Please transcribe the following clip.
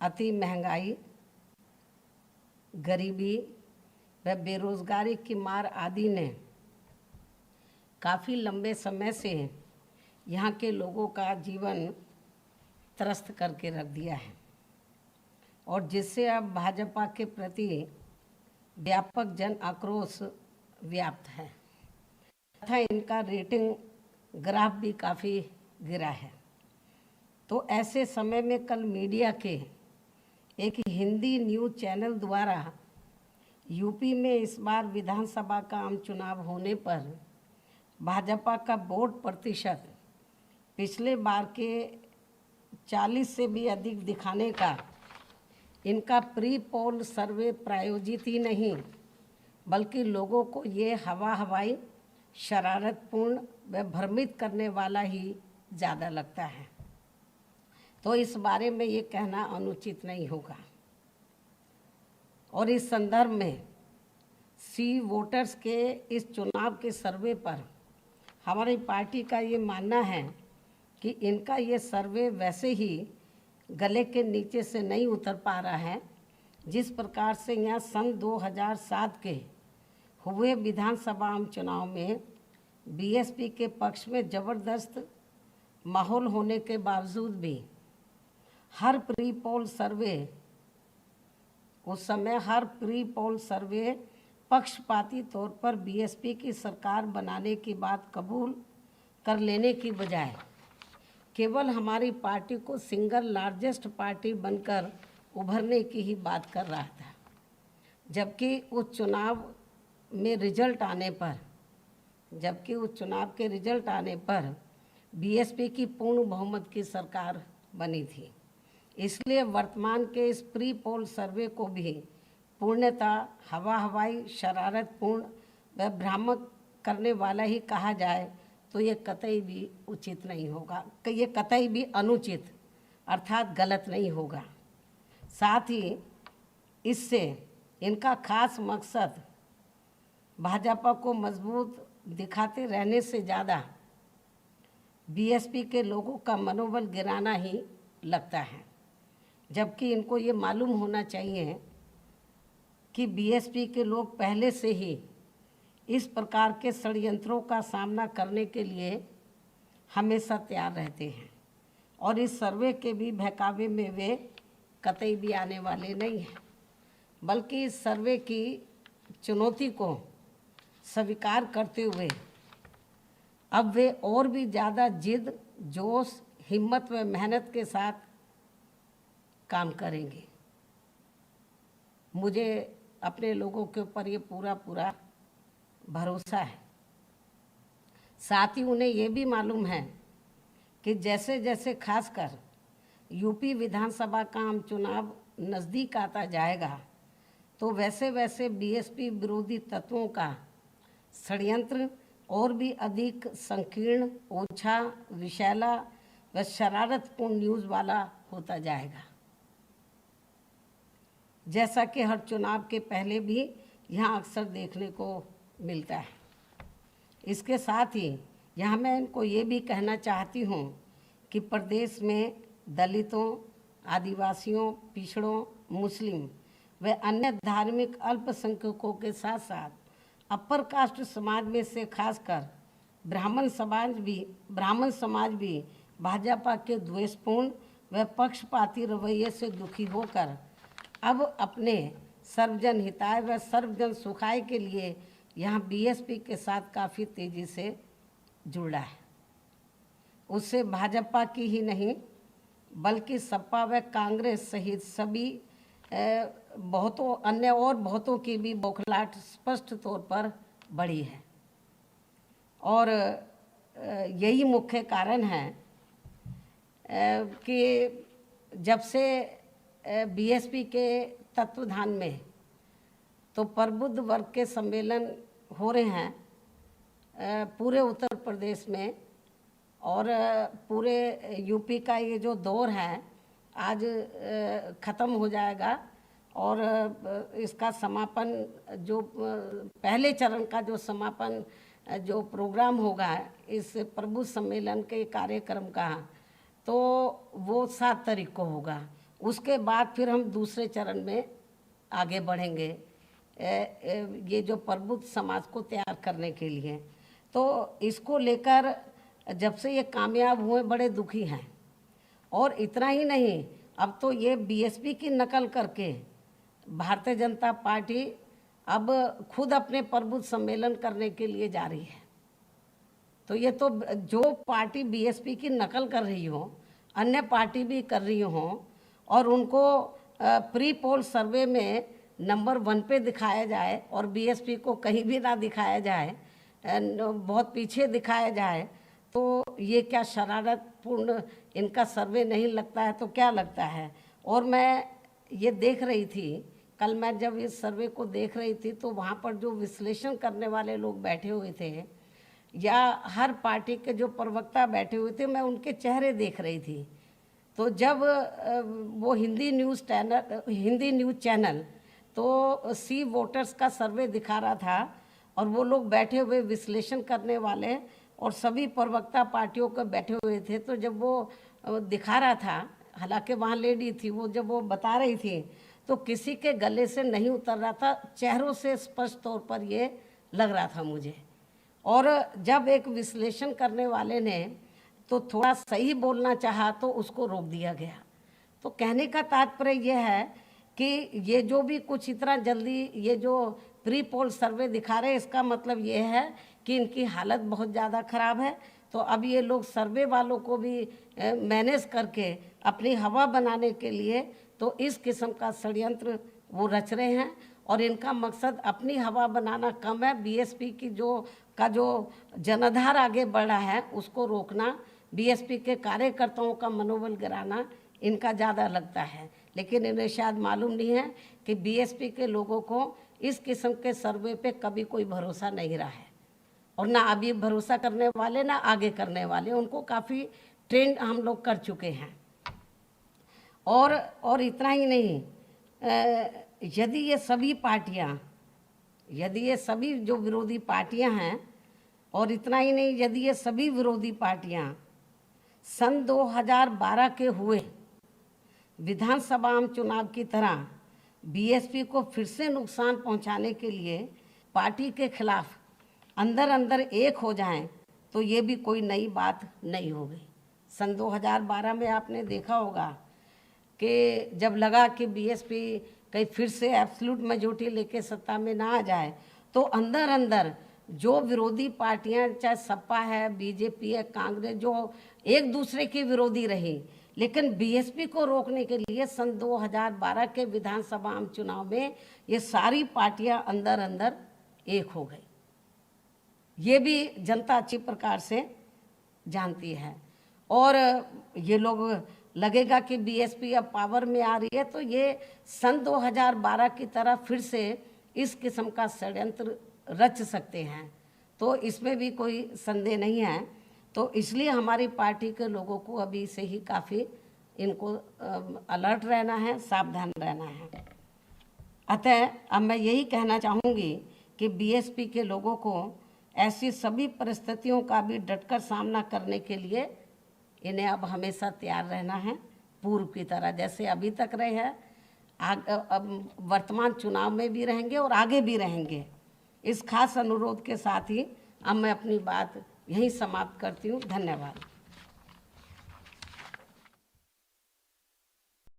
अति महंगाई, गरीबी व बेरोजगारी की मार आदि ने काफ़ी लंबे समय से यहाँ के लोगों का जीवन त्रस्त करके रख दिया है और जिससे अब भाजपा के प्रति व्यापक जन आक्रोश व्याप्त है तथा इनका रेटिंग ग्राफ भी काफ़ी गिरा है। तो ऐसे समय में कल मीडिया के एक हिंदी न्यूज़ चैनल द्वारा यूपी में इस बार विधानसभा का आम चुनाव होने पर भाजपा का वोट प्रतिशत पिछले बार के 40 से भी अधिक दिखाने का इनका प्री पोल सर्वे प्रायोजित ही नहीं बल्कि लोगों को ये हवाई शरारतपूर्ण व भ्रमित करने वाला ही ज़्यादा लगता है। तो इस बारे में ये कहना अनुचित नहीं होगा। और इस संदर्भ में सी वोटर्स के इस चुनाव के सर्वे पर हमारी पार्टी का ये मानना है कि इनका ये सर्वे वैसे ही गले के नीचे से नहीं उतर पा रहा है जिस प्रकार से यहाँ सन 2007 के हुए विधानसभा आम चुनाव में बीएसपी के पक्ष में ज़बरदस्त माहौल होने के बावजूद भी हर प्री पोल सर्वे उस समय हर प्री पोल सर्वे पक्षपाती तौर पर बीएसपी की सरकार बनाने की बात कबूल कर लेने की बजाय केवल हमारी पार्टी को सिंगल लार्जेस्ट पार्टी बनकर उभरने की ही बात कर रहा था, जबकि उस चुनाव के रिजल्ट आने पर बीएसपी की पूर्ण बहुमत की सरकार बनी थी। इसलिए वर्तमान के इस प्री पोल सर्वे को भी पूर्णतः हवाई शरारतपूर्ण व भ्रामक करने वाला ही कहा जाए तो ये कतई भी उचित नहीं होगा, ये कतई भी अनुचित अर्थात गलत नहीं होगा। साथ ही इससे इनका खास मकसद भाजपा को मजबूत दिखाते रहने से ज़्यादा बीएसपी के लोगों का मनोबल गिराना ही लगता है, जबकि इनको ये मालूम होना चाहिए कि बीएसपी के लोग पहले से ही इस प्रकार के षड्यंत्रों का सामना करने के लिए हमेशा तैयार रहते हैं और इस सर्वे के भी बहकावे में वे कतई भी आने वाले नहीं हैं, बल्कि इस सर्वे की चुनौती को स्वीकार करते हुए अब वे और भी ज़्यादा जिद, जोश, हिम्मत व मेहनत के साथ काम करेंगे। मुझे अपने लोगों के ऊपर ये पूरा भरोसा है। साथ ही उन्हें ये भी मालूम है कि जैसे जैसे खासकर यूपी विधानसभा का आम चुनाव नज़दीक आता जाएगा तो वैसे वैसे बीएसपी विरोधी तत्वों का षड्यंत्र और भी अधिक संकीर्ण, ओछा, विषैला व शरारतपूर्ण न्यूज़ वाला होता जाएगा, जैसा कि हर चुनाव के पहले भी यहाँ अक्सर देखने को मिलता है। इसके साथ ही यहाँ मैं इनको ये भी कहना चाहती हूँ कि प्रदेश में दलितों, आदिवासियों, पिछड़ों, मुस्लिम व अन्य धार्मिक अल्पसंख्यकों के साथ साथ अपर कास्ट समाज में से खासकर ब्राह्मण समाज भी भाजपा के द्वेषपूर्ण व पक्षपाती रवैये से दुखी होकर अब अपने सर्वजन हिताय व सर्वजन सुखाय के लिए यहाँ बीएसपी के साथ काफ़ी तेज़ी से जुड़ा है। उससे भाजपा की ही नहीं बल्कि सपा व कांग्रेस सहित सभी बहुतों की भी बौखलाहट स्पष्ट तौर पर बढ़ी है और यही मुख्य कारण है कि जब से बीएसपी के तत्वाधान में तो प्रबुद्ध वर्ग के सम्मेलन हो रहे हैं पूरे उत्तर प्रदेश में और पूरे यूपी का ये जो दौर है आज ख़त्म हो जाएगा और इसका समापन जो पहले चरण का जो समापन जो प्रोग्राम होगा इस प्रबुद्ध सम्मेलन के कार्यक्रम का तो वो 7 तारीख को होगा उसके बाद फिर हम दूसरे चरण में आगे बढ़ेंगे ये जो प्रबुद्ध समाज को तैयार करने के लिए। तो इसको लेकर जब से ये कामयाब हुए बड़े दुखी हैं। और इतना ही नहीं, अब तो ये बीएसपी की नकल करके भारतीय जनता पार्टी अब खुद अपने प्रबुद्ध सम्मेलन करने के लिए जा रही है। तो ये तो जो पार्टी बीएसपी की नकल कर रही हो, अन्य पार्टी भी कर रही हो, और उनको प्री पोल सर्वे में नंबर 1 पे दिखाया जाए और बीएसपी को कहीं भी ना दिखाया जाए, बहुत पीछे दिखाया जाए, तो ये क्या शरारतपूर्ण इनका सर्वे नहीं लगता है तो क्या लगता है। और मैं ये देख रही थी, कल मैं जब इस सर्वे को देख रही थी तो वहाँ पर जो विश्लेषण करने वाले लोग बैठे हुए थे या हर पार्टी के जो प्रवक्ता बैठे हुए थे, मैं उनके चेहरे देख रही थी। तो जब वो हिंदी न्यूज़ चैनल तो सी वोटर्स का सर्वे दिखा रहा था और वो लोग बैठे हुए विश्लेषण करने वाले और सभी प्रवक्ता पार्टियों के बैठे हुए थे, तो जब वो दिखा रहा था, हालांकि वहाँ लेडी थी, वो जब वो बता रही थी तो किसी के गले से नहीं उतर रहा था, चेहरों से स्पष्ट तौर पर ये लग रहा था मुझे। और जब एक विश्लेषण करने वाले ने तो थोड़ा सही बोलना चाहा तो उसको रोक दिया गया। तो कहने का तात्पर्य यह है कि ये जो भी कुछ इतना जल्दी ये जो प्री पोल सर्वे दिखा रहे हैं, इसका मतलब ये है कि इनकी हालत बहुत ज़्यादा ख़राब है। तो अब ये लोग सर्वे वालों को भी मैनेज करके अपनी हवा बनाने के लिए तो इस किस्म का षड्यंत्र वो रच रहे हैं। और इनका मकसद अपनी हवा बनाना कम है, बीएसपी की जो जनाधार आगे बढ़ा है उसको रोकना, बीएसपी के कार्यकर्ताओं का मनोबल गिराना इनका ज़्यादा लगता है। लेकिन इन्हें शायद मालूम नहीं है कि बीएसपी के लोगों को इस किस्म के सर्वे पे कभी कोई भरोसा नहीं रहा है, और ना अभी भरोसा करने वाले ना आगे करने वाले, उनको काफ़ी ट्रेंड हम लोग कर चुके हैं। और इतना ही नहीं, यदि ये सभी जो विरोधी पार्टियां हैं, और इतना ही नहीं, यदि ये सभी विरोधी पार्टियां सन 2012 के हुए विधानसभा चुनाव की तरह बीएसपी को फिर से नुकसान पहुंचाने के लिए पार्टी के खिलाफ अंदर अंदर एक हो जाएं, तो ये भी कोई नई बात नहीं होगी। सन 2012 में आपने देखा होगा कि जब लगा कि बीएसपी कहीं फिर से एब्सोल्यूट मेजॉरिटी लेके सत्ता में ना आ जाए, तो अंदर अंदर जो विरोधी पार्टियां, चाहे सपा है, बीजेपी है, कांग्रेस, जो एक दूसरे की विरोधी रही, लेकिन बीएसपी को रोकने के लिए सन 2012 के विधानसभा चुनाव में ये सारी पार्टियां अंदर अंदर एक हो गई। ये भी जनता अच्छी प्रकार से जानती है। और ये लोग लगेगा कि बीएसपी अब पावर में आ रही है, तो ये सन 2012 की तरह फिर से इस किस्म का षड्यंत्र रच सकते हैं, तो इसमें भी कोई संदेह नहीं है। तो इसलिए हमारी पार्टी के लोगों को अभी से ही काफ़ी इनको अलर्ट रहना है, सावधान रहना है। अतः अब मैं यही कहना चाहूँगी कि बीएसपी के लोगों को ऐसी सभी परिस्थितियों का भी डटकर सामना करने के लिए इन्हें अब हमेशा तैयार रहना है, पूर्व की तरह जैसे अभी तक रहे हैं, अब वर्तमान चुनाव में भी रहेंगे और आगे भी रहेंगे। इस खास अनुरोध के साथ ही अब मैं अपनी बात यहीं समाप्त करती हूँ। धन्यवाद।